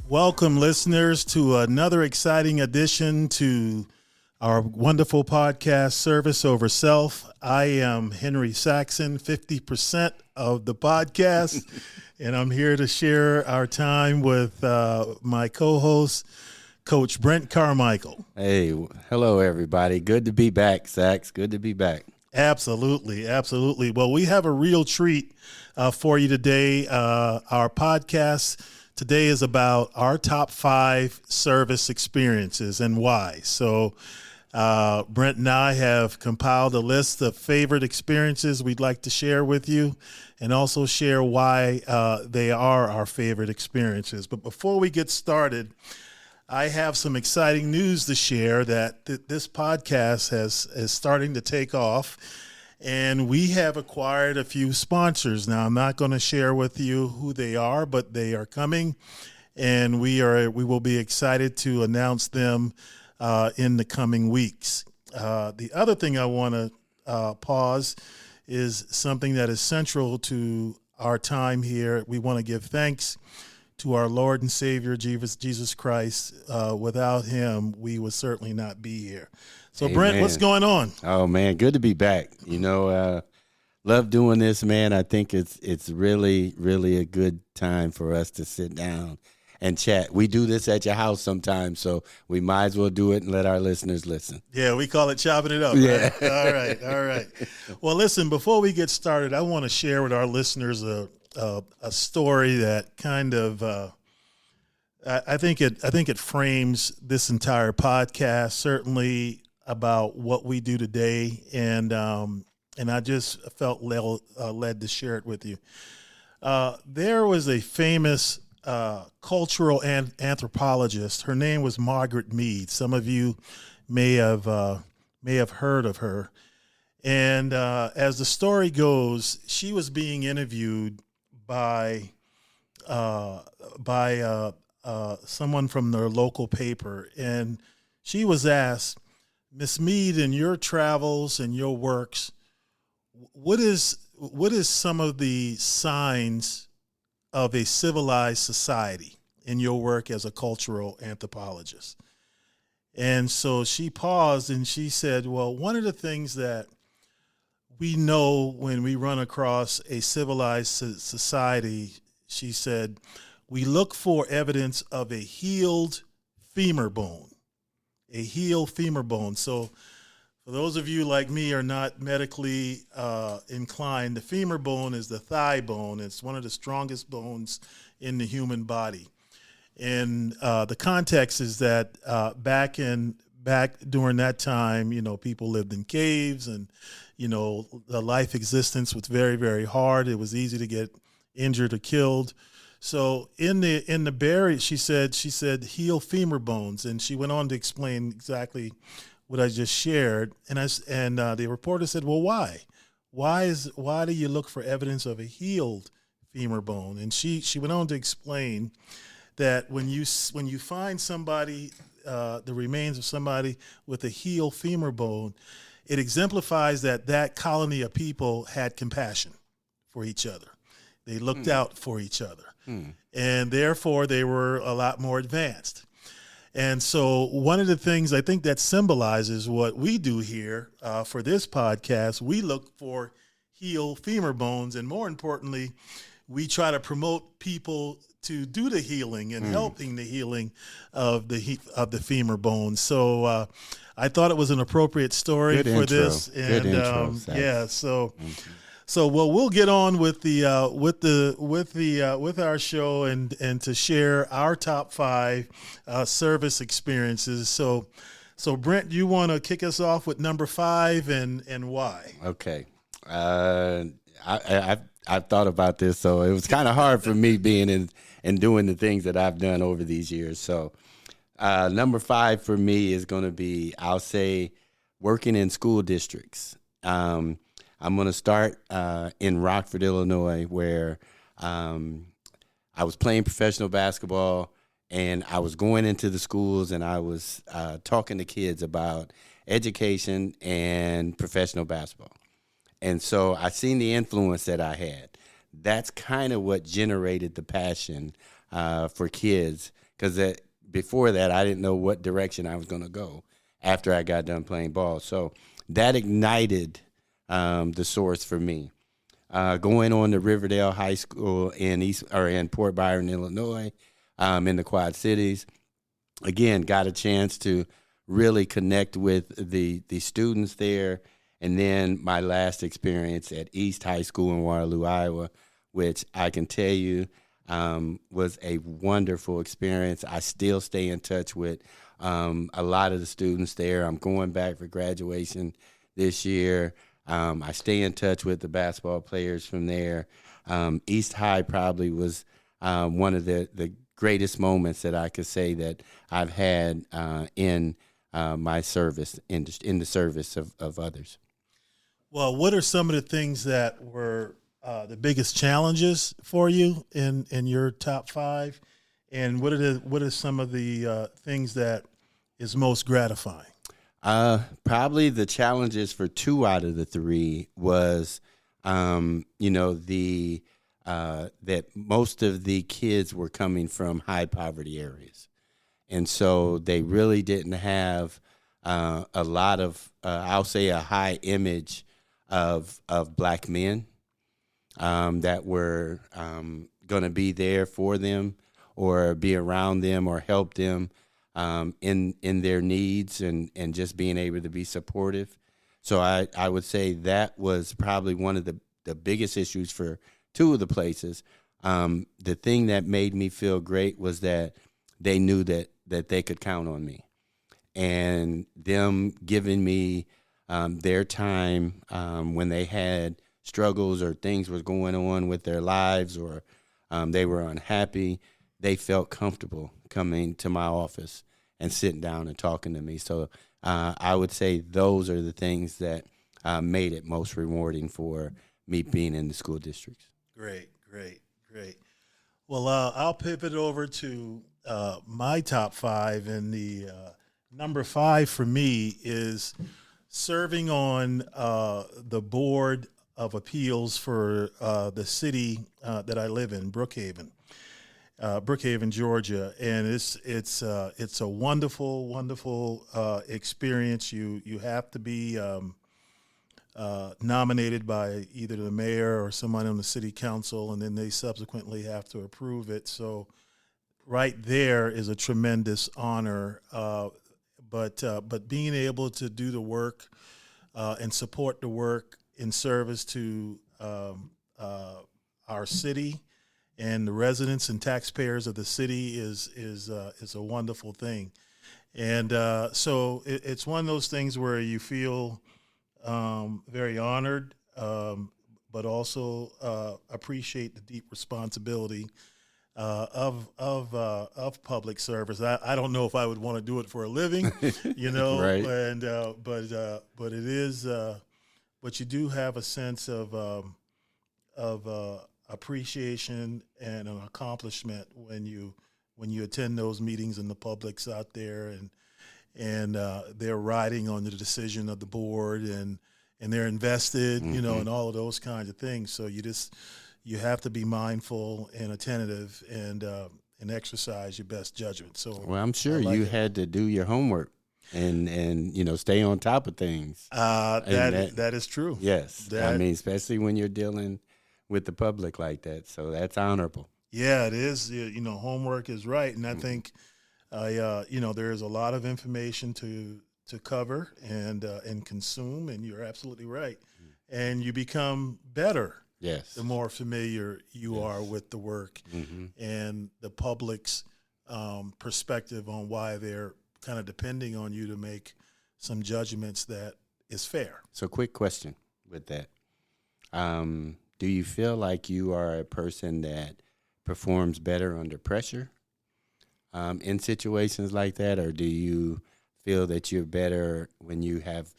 Welcome, listeners, to another exciting edition to our wonderful podcast, Service Over Self. I am Henry Saxon, 50% of the podcast, and I'm here to share our time with my co-host, Coach Brent Carmichael. Hey, hello, everybody. Good to be back, Sax. Good to be back. Absolutely, absolutely. Well, we have a real treat for you today. Our podcast today is about our top 5 service experiences and why. So Brent and I have compiled a list of favorite experiences we'd like to share with you and also share why they are our favorite experiences. But before we get started, I have some exciting news to share that this podcast is starting to take off, and we have acquired a few sponsors. Now, I'm not going to share with you who they are, but they are coming, and we will be excited to announce them in the coming weeks. The other thing I want to pause is something that is central to our time here. We want to give thanks to our Lord and Savior, Jesus Christ. Without him, we would certainly not be here. So, Amen. Brent, what's going on? Oh, man, good to be back. You know, love doing this, man. I think it's really, really a good time for us to sit down and chat. We do this at your house sometimes, so we might as well do it and let our listeners listen. Yeah, we call it chopping it up. Yeah. Right? All right. Well, listen, before we get started, I want to share with our listeners a story that kind of I think it frames this entire podcast, certainly about what we do today, and I just felt led to share it with you. There was a famous cultural anthropologist. Her name was Margaret Mead. Some of you may have heard of her. And as the story goes, she was being interviewed by someone from their local paper, and she was asked, "Miss Mead, in your travels and your works, what is some of the signs of a civilized society in your work as a cultural anthropologist?" And so she paused and she said, "Well, one of the things that we know when we run across a civilized society," she said, "we look for evidence of a healed femur bone, a healed femur bone." So for those of you like me are not medically inclined, the femur bone is the thigh bone. It's one of the strongest bones in the human body. And the context is that back during that time, you know, people lived in caves, and you know, the life existence was very, very hard. It was easy to get injured or killed. So in the burial, she said heal femur bones, and she went on to explain exactly what I just shared. And the reporter said, "Well, why? Why do you look for evidence of a healed femur bone?" And she went on to explain that when you find somebody, the remains of somebody with a healed femur bone, it exemplifies that colony of people had compassion for each other. They looked out for each other. And therefore they were a lot more advanced. And so one of the things I think that symbolizes what we do here for this podcast, we look for healed femur bones, and more importantly, we try to promote people to do the healing and helping the healing of the femur bones. So I thought it was an appropriate story Good for intro. this, Good and intro, yeah. So well, we'll get on with our show and to share our top 5 service experiences. So Brent, you want to kick us off with number 5 and why? Okay. I've thought about this, so it was kind of hard for me being in and doing the things that I've done over these years. So number 5 for me is going to be, I'll say, working in school districts. I'm going to start in Rockford, Illinois, where I was playing professional basketball, and I was going into the schools, and I was talking to kids about education and professional basketball. And so I seen the influence that I had. That's kind of what generated the passion for kids because before that, I didn't know what direction I was going to go after I got done playing ball. So that ignited the source for me. Going on to Riverdale High School in Port Byron, Illinois, in the Quad Cities, again, got a chance to really connect with the students there. And then my last experience at East High School in Waterloo, Iowa, which I can tell you was a wonderful experience. I still stay in touch with a lot of the students there. I'm going back for graduation this year. I stay in touch with the basketball players from there. East High probably was one of the greatest moments that I could say that I've had in my service, in the service of others. Well, what are some of the things that were the biggest challenges for you in your top 5, and what are some of the things that is most gratifying? Probably the challenges for 2 out of the 3 was, that most of the kids were coming from high poverty areas, and so they really didn't have a lot of, I'll say, a high image of black men that were going to be there for them or be around them or help them in their needs and just being able to be supportive. So I would say that was probably one of the biggest issues for 2 of the places. The thing that made me feel great was that they knew that they could count on me, and them giving me their time when they had struggles or things was going on with their lives or they were unhappy. They felt comfortable coming to my office and sitting down and talking to me. So I would say those are the things that made it most rewarding for me being in the school districts. Great. Well, I'll pivot over to my top 5, and the number 5 for me is serving on the board of appeals for the city that I live in, Brookhaven, Georgia, and it's a wonderful experience. You have to be nominated by either the mayor or someone on the city council, and then they subsequently have to approve it. So right there is a tremendous honor. But being able to do the work and support the work in service to our city and the residents and taxpayers of the city is a wonderful thing. And so it's one of those things where you feel very honored, but also appreciate the deep responsibility of public service. I don't know if I would want to do it for a living, Right. And but it is. But you do have a sense of appreciation and an accomplishment when you attend those meetings and the public's out there and they're riding on the decision of the board and they're invested, in all of those kinds of things. So you have to be mindful and attentive and exercise your best judgment. So, well, I'm sure you had to do your homework and stay on top of things. That is true. Yes, especially when you're dealing with the public like that. So that's honorable. Yeah, it is. Homework is right, and I think, there's a lot of information to cover and consume, and you're absolutely right. And you become better. Yes. The more familiar you are with the work and the public's perspective on why they're kind of depending on you to make some judgments that is fair. So quick question with that. Do you feel like you are a person that performs better under pressure in situations like that, or do you feel that you're better when you have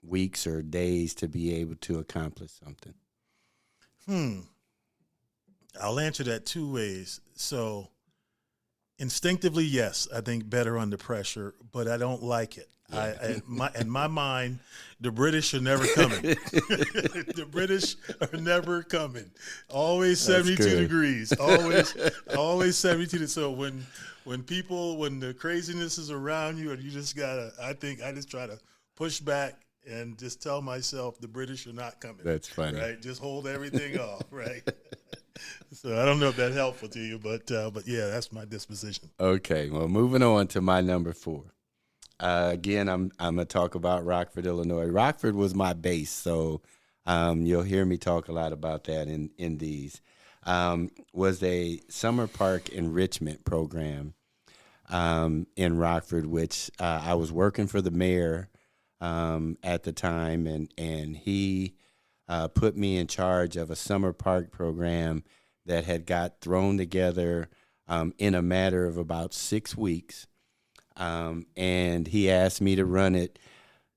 weeks or days to be able to accomplish something? I'll answer that 2 ways. So instinctively, yes, I think better under pressure, but I don't like it. In my mind, the British are never coming. The British are never coming. Always 72 degrees. Always 72. So when the craziness is around you, and you just gotta, I just try to push back and just tell myself the British are not coming. That's funny, right? Just hold everything off, right? So I don't know if that's helpful to you, but yeah, that's my disposition. Okay, well, moving on to my number 4. Again, I'm gonna talk about Rockford, Illinois. Rockford was my base, so you'll hear me talk a lot about that in these. Was a summer park enrichment program in Rockford, which I was working for the mayor at the time, and he put me in charge of a summer park program that had got thrown together in a matter of about 6 weeks. And he asked me to run it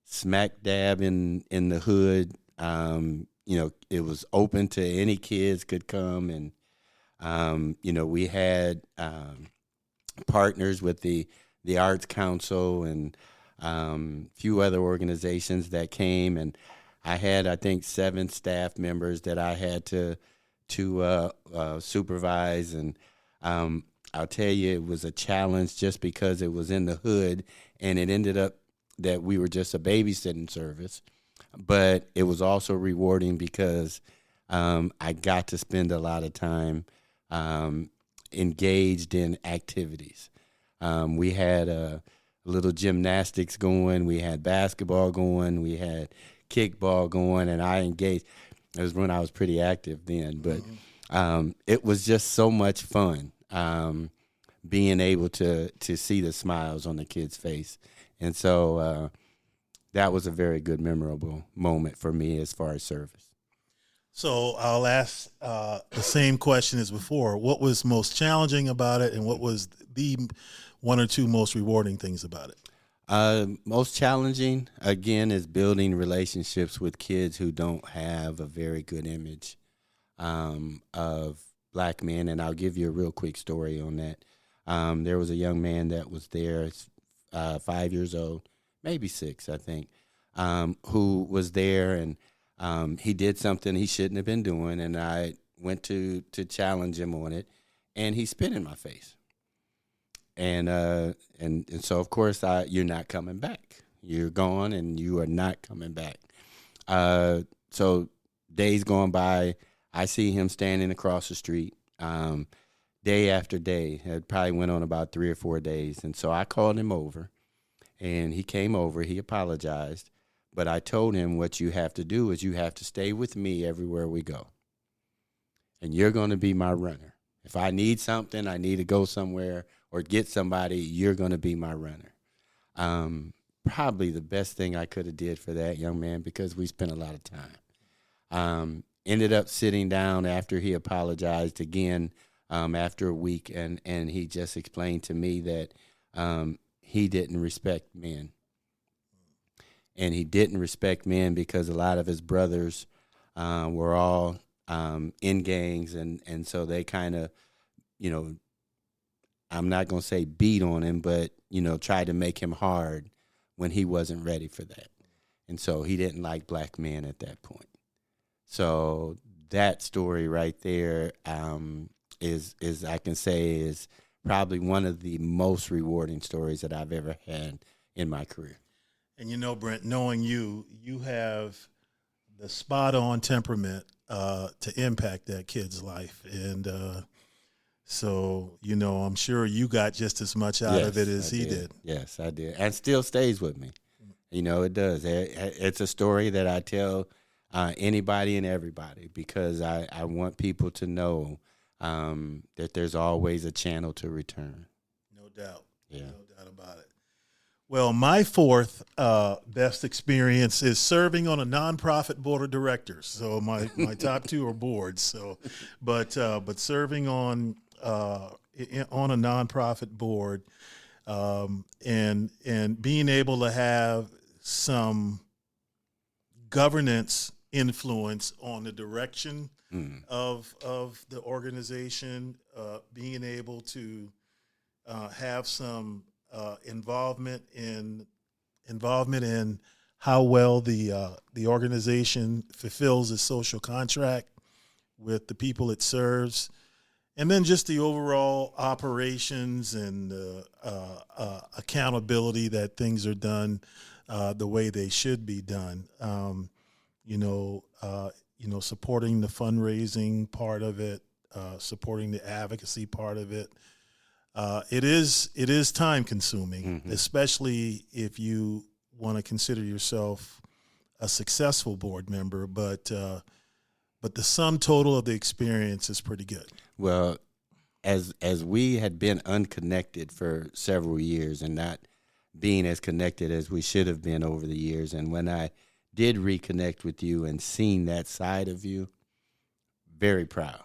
smack dab in the hood. It was open to any kids could come. And, we had partners with the Arts Council and a few other organizations that came. And I had, I think, 7 staff members that I had to supervise. And I'll tell you, it was a challenge just because it was in the hood, and it ended up that we were just a babysitting service. But it was also rewarding because I got to spend a lot of time engaged in activities. We had a little gymnastics going, we had basketball going, we had kickball going, and I engaged. It was when I was pretty active then, but it was just so much fun. Being able to see the smiles on the kids' face. And so that was a very good, memorable moment for me as far as service. So I'll ask the same question as before. What was most challenging about it, and what was the 1 or 2 most rewarding things about it? Most challenging, again, is building relationships with kids who don't have a very good image of Black men, and I'll give you a real quick story on that. There was a young man that was there, 5 years old, maybe 6, I think, who was there, and he did something he shouldn't have been doing, and I went to challenge him on it, and he spit in my face. And so, of course, you're not coming back. You're gone, and you are not coming back. So days going by, I see him standing across the street day after day. It probably went on about 3 or 4 days. And so I called him over, and he came over. He apologized. But I told him, what you have to do is you have to stay with me everywhere we go. And you're going to be my runner. If I need something, I need to go somewhere or get somebody, you're going to be my runner. Probably the best thing I could have did for that young man, because we spent a lot of time. Ended up sitting down after he apologized again after a week, and he just explained to me that he didn't respect men. And he didn't respect men because a lot of his brothers were all in gangs, and so they kind of, I'm not going to say beat on him, but, tried to make him hard when he wasn't ready for that. And so he didn't like Black men at that point. So that story right there is I can say is probably one of the most rewarding stories that I've ever had in my career. And Brent, knowing you have the spot-on temperament to impact that kid's life. And so, I'm sure you got just as much out of it as he did. Yes, I did. And still stays with me. It does. It's a story that I tell anybody and everybody, because I want people to know that there's always a channel to return. No doubt. Yeah. No doubt about it. Well, my 4th best experience is serving on a nonprofit board of directors. So my top 2 are boards. So, but serving on a nonprofit board, and being able to have some governance influence on the direction of the organization, being able to have some involvement in involvement in how well the organization fulfills its social contract with the people it serves, and then just the overall operations and accountability that things are done the way they should be done. Supporting the fundraising part of it, supporting the advocacy part of it. It is time consuming, especially if you want to consider yourself a successful board member. But the sum total of the experience is pretty good. Well, as we had been unconnected for several years and not being as connected as we should have been over the years, and when I did reconnect with you and seen that side of you, very proud,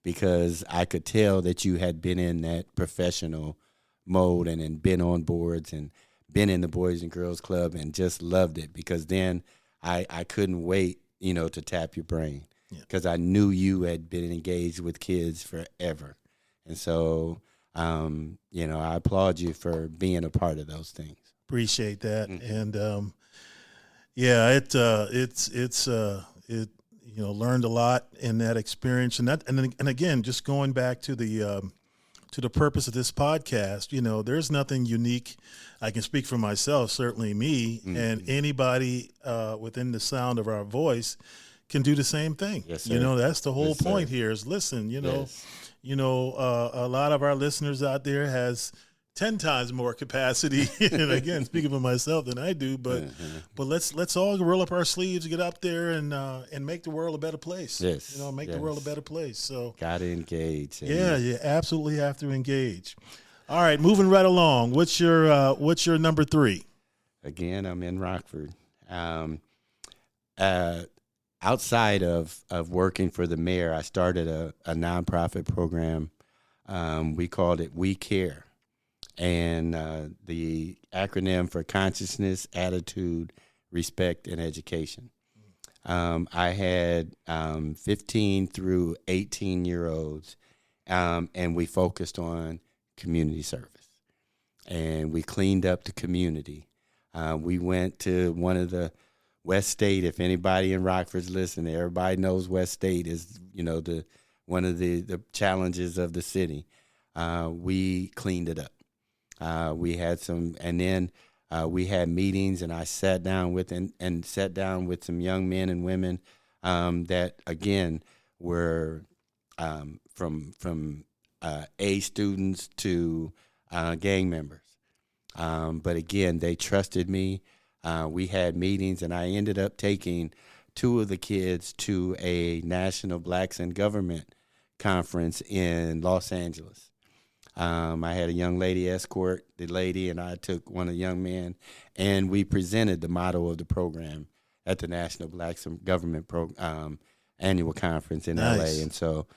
because I could tell that you had been in that professional mode and been on boards and been in the Boys and Girls Club and just loved it, because then I couldn't wait, to tap your brain, because I knew you had been engaged with kids forever. And so, I applaud you for being a part of those things. Appreciate that. And, learned a lot in that experience, and again, just going back to the purpose of this podcast, there's nothing unique. I can speak for myself, certainly me, and anybody within the sound of our voice can do the same thing. Yes, sir. That's the whole point sir. here is listen, Yes. A lot of our listeners out there has 10 times more capacity, and again, speaking for myself, than I do, but let's all roll up our sleeves, get up there, and make the world a better place. Yes. Make the world a better place. So Gotta engage. yeah, you absolutely have to engage. All right, moving right along. What's your number 3? Again, I'm in Rockford. Outside of working for the mayor, I started a nonprofit program. We called it We Care. And the acronym for consciousness, attitude, respect, and education. I had 15 through 18-year-olds, and we focused on community service. And we cleaned up the community. We went to one of the West State. If anybody in Rockford's listening, everybody knows West State is, one of the challenges of the city. We cleaned it up. We had some, and then we had meetings, and I sat down with some young men and women that again were from A students to gang members. But again, they trusted me. We had meetings, and I ended up taking 2 of the kids to a National Blacks in Government conference in Los Angeles. I had a young lady escort the lady, and I took one of the young men, and we presented the motto of the program at the National Blacks in Government annual conference in Nice. LA. And so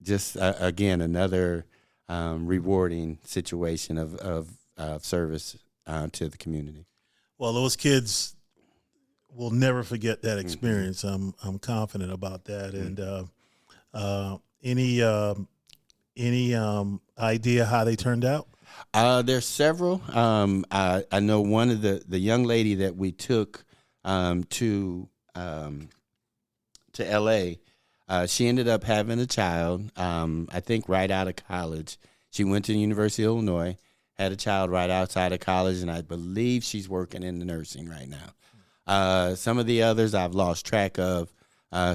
just, again, another rewarding situation of service to the community. Well, those kids will never forget that experience. I'm confident about that. And any idea how they turned out? There's several. I know one of the young lady that we took to LA. She ended up having a child. I think right out of college. She went to the University of Illinois, had a child right outside of college, and I believe she's working in the nursing right now. Some of the others I've lost track of,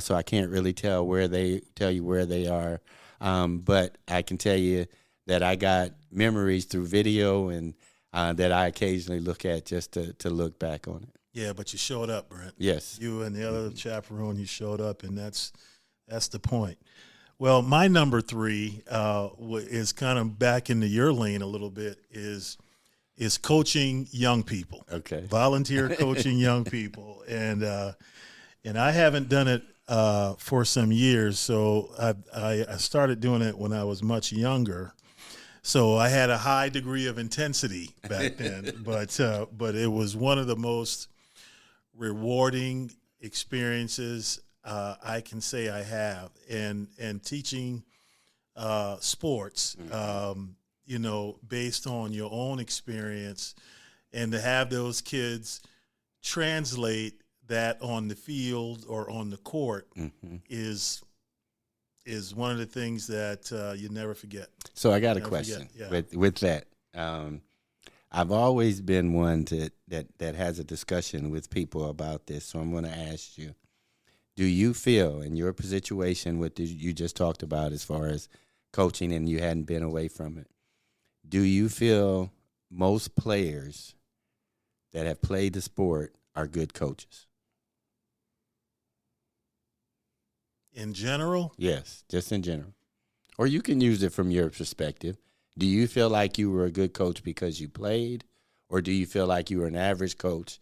so I can't really tell you where they are. But I can tell you that I got memories through video, and that I occasionally look at just to look back on it. Yeah, but you showed up, Brent. Yes. You and the other chaperone, you showed up, and that's the point. Well, my number 3 is kind of back into your lane a little bit, is coaching young people. Okay. Volunteer coaching young people. And I haven't done it for some years, so I started doing it when I was much younger. So I had a high degree of intensity back then, but it was one of the most rewarding experiences I can say I have, and teaching sports, based on your own experience and to have those kids translate that on the field or on the court is one of the things that you never forget. So I got a question with that. I've always been one that has a discussion with people about this. So I'm going to ask you, do you feel in your situation, what you just talked about as far as coaching and you hadn't been away from it, do you feel most players that have played the sport are good coaches? In general? Yes, just in general. Or you can use it from your perspective. Do you feel like you were a good coach because you played, or do you feel like you were an average coach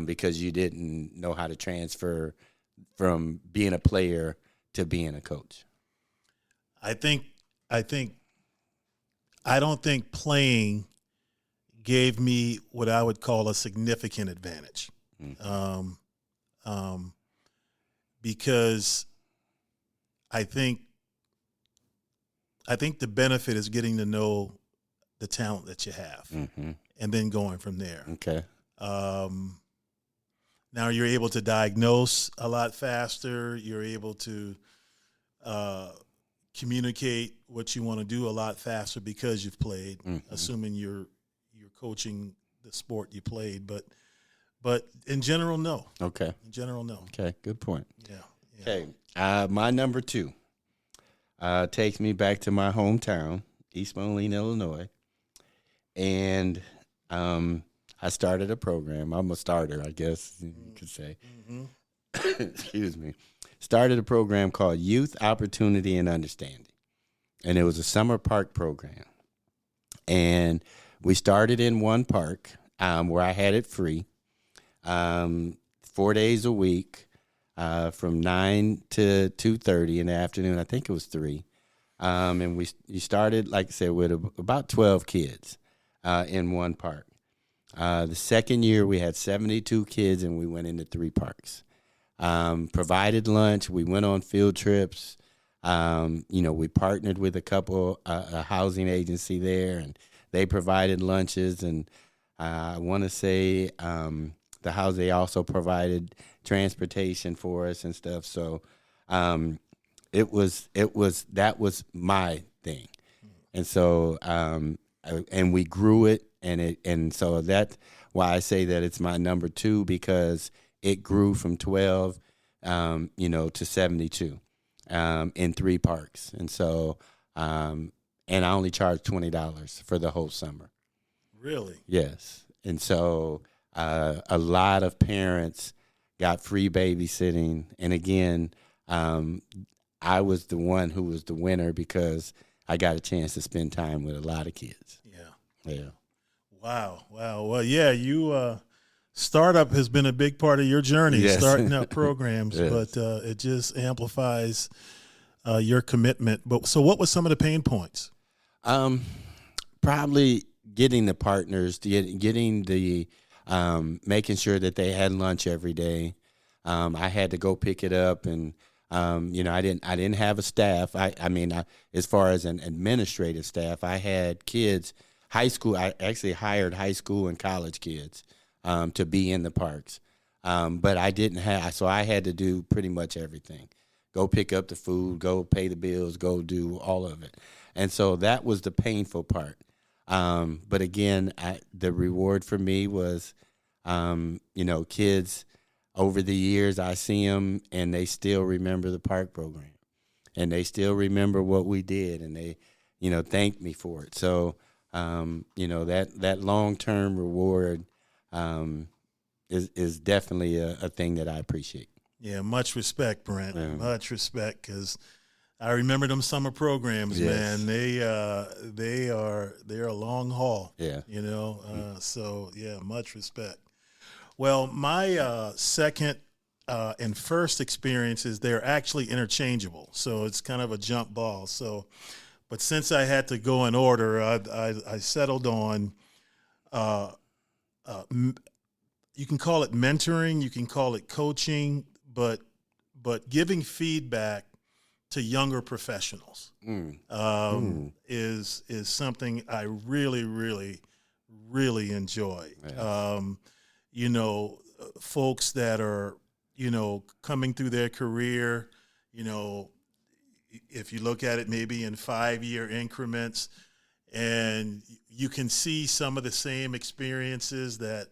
because you didn't know how to transfer from being a player to being a coach? I don't think playing gave me what I would call a significant advantage, because I think the benefit is getting to know the talent that you have, and then going from there. Okay. Now you're able to diagnose a lot faster. You're able to communicate what you want to do a lot faster because you've played, assuming you're coaching the sport you played. But in general, no. Okay. In general, no. Okay, good point. Yeah. Okay, my number 2 takes me back to my hometown, East Moline, Illinois, and I started a program. I'm a starter, I guess you could say. Excuse me. Started a program called Youth Opportunity and Understanding, and it was a summer park program. And we started in one park where I had it free, 4 days a week, from 9 to 2:30 in the afternoon. I think it was 3. And you started, like I said, with about 12 kids in one park. The second year, we had 72 kids, and we went into 3 parks. Provided lunch. We went on field trips. We partnered with a housing agency there, and they provided lunches. And I want to say they also provided transportation for us and stuff. So that was my thing. And so and we grew it, and so that's why I say that it's my number 2, because it grew from 12 to 72 in 3 parks. And so and I only charged $20 for the whole summer. Really? Yes. And so a lot of parents got free babysitting. And again, I was the one who was the winner because I got a chance to spend time with a lot of kids. Yeah. Wow. Well, yeah, startup has been a big part of your journey, yes. starting up programs, yes. but it just amplifies your commitment. But so what was some of the pain points? Probably getting the partners, getting the making sure that they had lunch every day. I had to go pick it up, and I didn't have a staff. As far as an administrative staff, I had kids, high school. I actually hired high school and college kids to be in the parks, but I didn't have. So I had to do pretty much everything. Go pick up the food, go pay the bills, go do all of it, and so that was the painful part. But again, the reward for me was, kids. Over the years, I see them, and they still remember the park program, and they still remember what we did, and they, thank me for it. So, that long-term reward is definitely a thing that I appreciate. Yeah, much respect, Brent. Yeah. Much respect, because I remember them summer programs, yes. man. They're a long haul. Yeah. So yeah, much respect. Well, my second and first experiences, they're actually interchangeable. So it's kind of a jump ball. So, but since I had to go in order, I settled on, you can call it mentoring, you can call it coaching, but giving feedback to younger professionals is something I really, really, really enjoy. Yes. You know, folks that are, coming through their career, you know, if you look at it maybe in 5-year increments, and you can see some of the same experiences that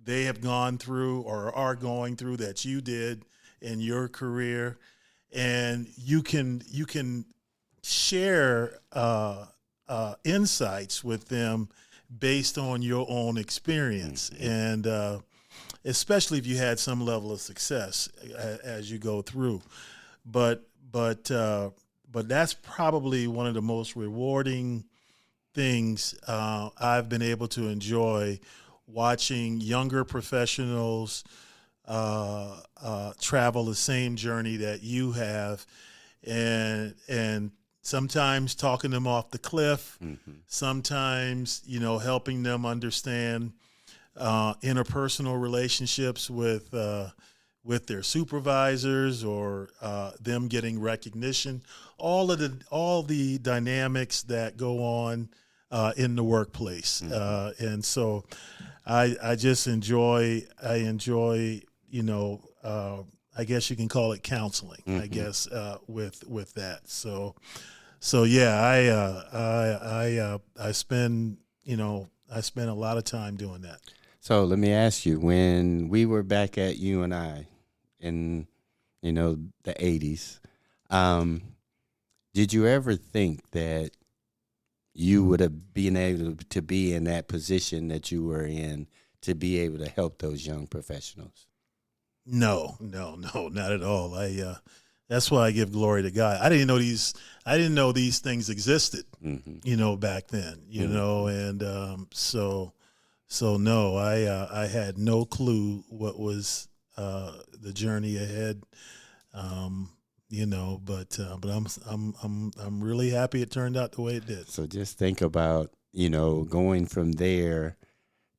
they have gone through or are going through that you did in your career, and you can share insights with them based on your own experience, and especially if you had some level of success as you go through. But but but that's probably one of the most rewarding things I've been able to enjoy, watching younger professionals travel the same journey that you have, and sometimes talking them off the cliff, sometimes helping them understand interpersonal relationships with their supervisors, or them getting recognition, all the dynamics that go on in the workplace, and so I just enjoy I guess you can call it counseling, I guess, with that. So yeah, I spend a lot of time doing that. So let me ask you, when we were back at UNI in, the 80s, did you ever think that you would have been able to be in that position that you were in, to be able to help those young professionals? No, not at all. That's why I give glory to God. I didn't know these things existed, back then, and so no, I had no clue what was the journey ahead, but I'm really happy it turned out the way it did. So just think about, going from there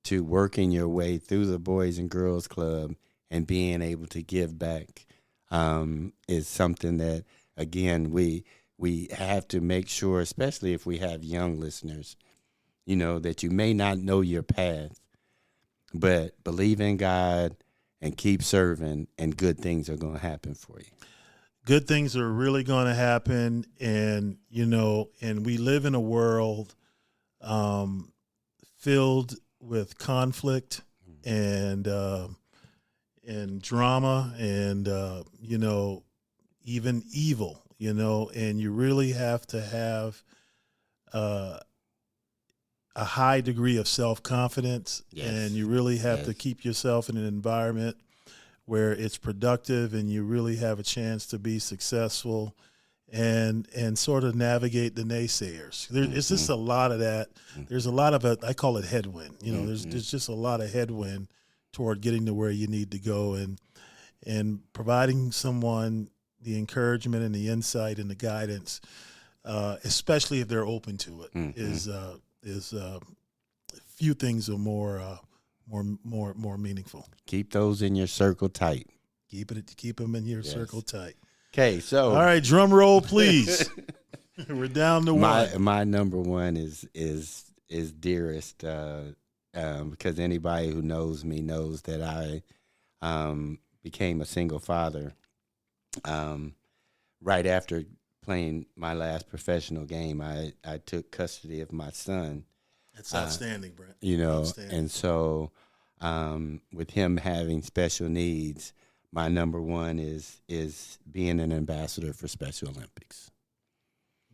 to working your way through the Boys and Girls Club and being able to give back, is something that, again, we have to make sure, especially if we have young listeners, that you may not know your path, but believe in God and keep serving, and good things are going to happen for you. Good things are really going to happen, and and we live in a world filled with conflict and drama, and even evil, and you really have to have a high degree of self-confidence, and you really have to keep yourself in an environment where it's productive, and you really have a chance to be successful, and sort of navigate the naysayers. It's just a lot of that. There's a lot of it. I call it headwind. There's just a lot of headwind toward getting to where you need to go, and providing someone the encouragement and the insight and the guidance, especially if they're open to it, is few things are more meaningful. Keep those in your circle tight. Keep them in your circle tight. Okay, so all right, drum roll, please. We're down to one. My number one is dearest, because anybody who knows me knows that I became a single father right after playing my last professional game. I took custody of my son. That's outstanding, Brent. Outstanding. And so with him having special needs, my number one is being an ambassador for Special Olympics.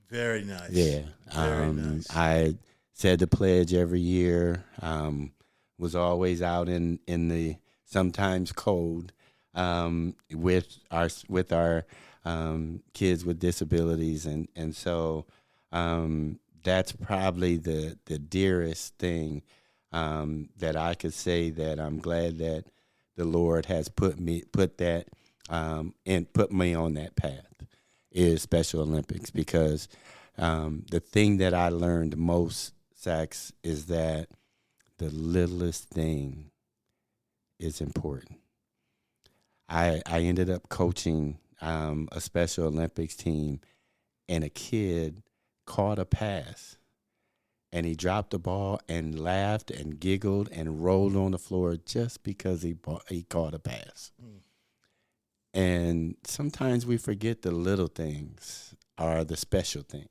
Very nice. Yeah. Very nice. I said the pledge every year, was always out in the sometimes cold, with our kids with disabilities, and so that's probably the dearest thing that I could say, that I'm glad that the Lord has put me on that path, is Special Olympics, because the thing that I learned most, Sax, is that the littlest thing is important. I ended up coaching a Special Olympics team, and a kid caught a pass and he dropped the ball and laughed and giggled and rolled on the floor just because he caught a pass. Mm. And sometimes we forget the little things are the special things.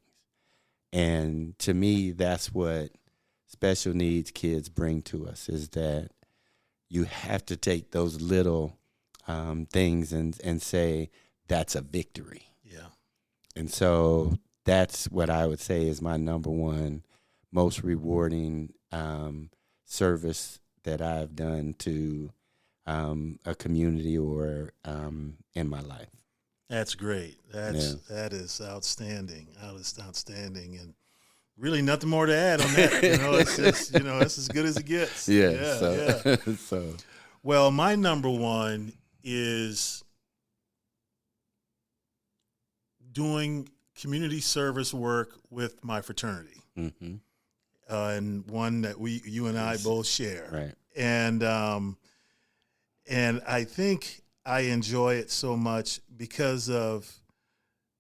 And to me, that's what special needs kids bring to us, is that you have to take those little things and say, that's a victory. Yeah. And so that's what I would say is my number one most rewarding service that I've done to a community or in my life. That's great. That is outstanding. That is outstanding, and really nothing more to add on that. It's just, it's as good as it gets. Yeah. So, well, my number one is doing community service work with my fraternity, and one that you and I both share. Right. And I think I enjoy it so much because of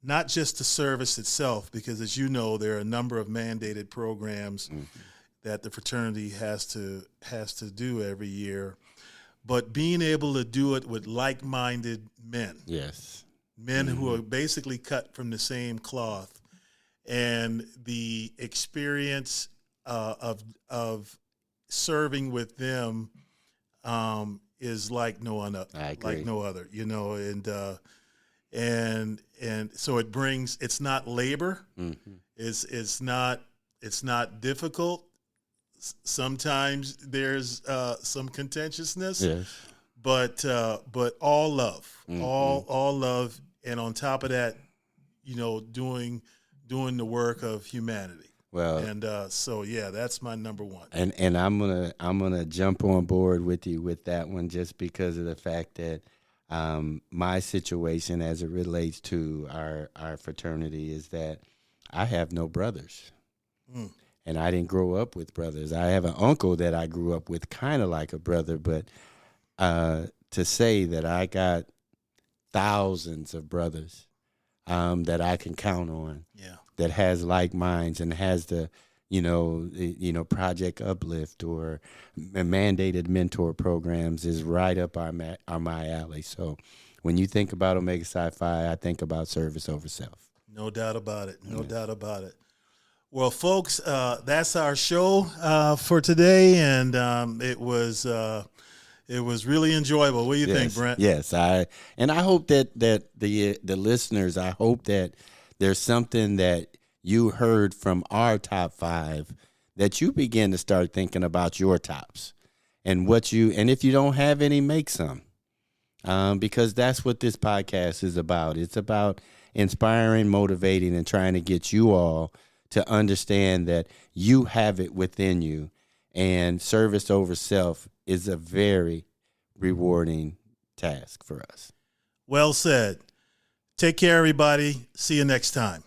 not just the service itself, because as you know, there are a number of mandated programs that the fraternity has to do every year, but being able to do it with like-minded men. Yes. Men who are basically cut from the same cloth, and the experience of serving with them is like no other. Like no other, and so it brings. It's not labor. It's not difficult. Sometimes there's some contentiousness. Yes. But all love, all love, and on top of that, doing the work of humanity. Well, and so that's my number one. And I'm gonna jump on board with you with that one, just because of the fact that my situation as it relates to our fraternity is that I have no brothers. And I didn't grow up with brothers. I have an uncle that I grew up with, kind of like a brother, but to say that I got thousands of brothers that I can count on, that has like minds and has the, Project Uplift or mandated mentor programs is right up my alley. So when you think about Omega Psi Phi, I think about service over self. No doubt about it. No doubt about it. Well, folks, that's our show for today, and it was really enjoyable. What do you think, Brent? Yes, I hope that the listeners, I hope that there's something that you heard from our top 5 that you begin to start thinking about your tops and if you don't have any, make some, because that's what this podcast is about. It's about inspiring, motivating, and trying to get you all to understand that you have it within you, and service over self is a very rewarding task for us. Well said. Take care, everybody. See you next time.